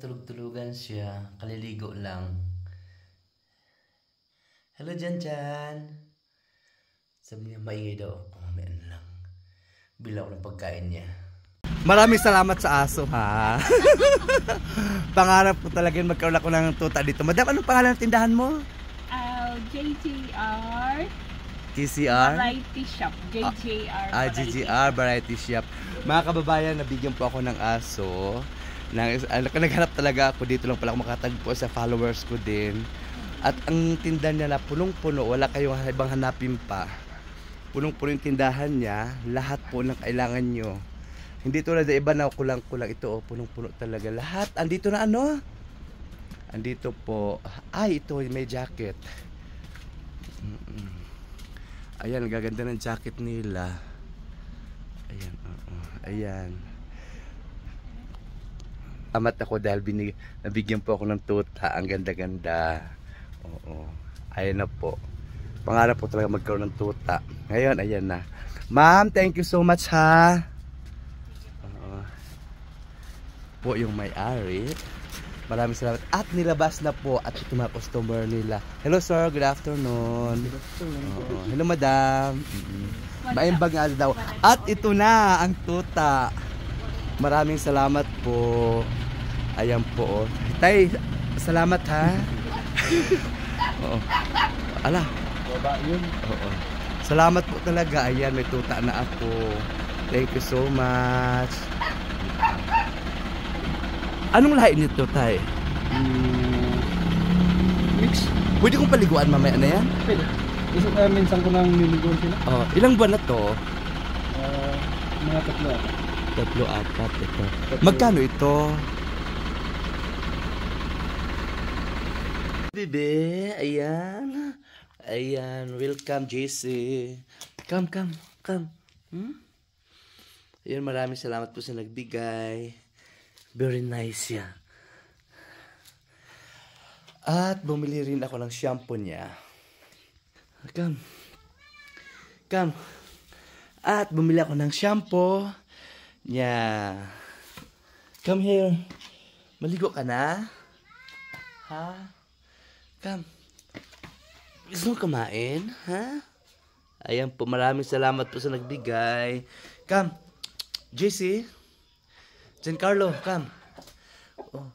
Tulog-tulugan siya, kaliligo lang. Hello, Jan. Sabi niya, maingay daw. Oh, may ano lang. Bila ko ng pagkain niya. Maraming salamat sa aso, ha? Pangarap ko talaga magkaroon ako ng tuta dito. Madam, anong pangalan ng tindahan mo? JJR TCR? Variety Shop. JJR GGR Variety Shop. Mga kababayan, nabigyan po ako ng aso. Naghanap talaga ako dito lang pala ako makatagpo sa followers ko din. At ang tindahan niya na punong-puno, wala kayong ibang hanapin pa. Punong-puno yung tindahan niya, lahat po ng kailangan nyo. Hindi tulad sa iba na kulang-kulang, ito oh, punong-puno talaga. Lahat, andito na ano? Andito po, ay ito may jacket. Ayan, gaganda ng jacket nila. Ayan, ayan. Amat ako dahil nabigyan po ako ng tuta. Ang ganda-ganda. Oo. Ayan na po. Pangarap po talaga magkaroon ng tuta. Ngayon, ayan na. Ma'am, thank you so much ha. Po yung may-ari. Maraming salamat. At nilabas na po at ito mga customer nila. Hello sir, good afternoon. Good afternoon. Hello madam. Maimbag nga daw. At ito na ang tuta. Maraming salamat po. Ayan po. Tay, salamat ha. Oo. Ala. Baba yun. Oo. Salamat po talaga. Ayan, may tuta na ako. Thank you so much. Anong lahi nito, tay? Mix. Pwede kong paliguan mamaya na yan? Pwede. Minsan ko nang niliguan sila. Oh, ilang buwan na to? Mga 3, 4 3. ito. Magkano ito? Bebe, ayan. Ayan, welcome JC. Come. Ayan, maraming salamat po sa nagbigay. Very nice yan. At bumili rin ako ng shampoo niya. Come. At bumili ako ng shampoo niya. Come here. Maligo ka na? Ha? Come. Gusto mo kumain? Ha? Ayan po, maraming salamat po sa nagbigay. Come. JC. Giancarlo, come. Oh.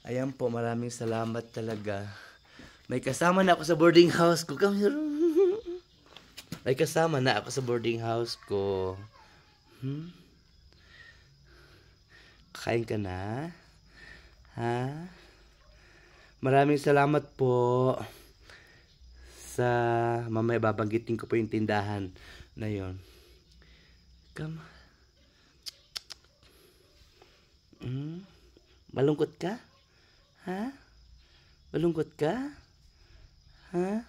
Ayan po, maraming salamat talaga. May kasama na ako sa boarding house ko. Come here. May kasama na ako sa boarding house ko. Kain ka na? Ha? Maraming salamat po sa mamaya babanggitin ko po yung tindahan na yon. Come. Malungkot ka? Ha? Malungkot ka? Ha?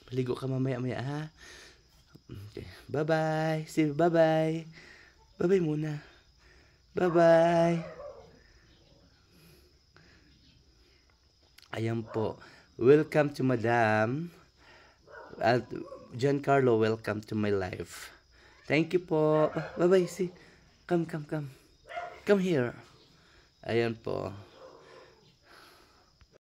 Maligo ka mamaya-maya ha? Okay. Bye-bye. See you. Bye-bye. Bye-bye muna. Bye-bye. Ayan po. Welcome to Madam. At Giancarlo, welcome to my life. Thank you po. Bye-bye. See. Come. Come here. Ayan po.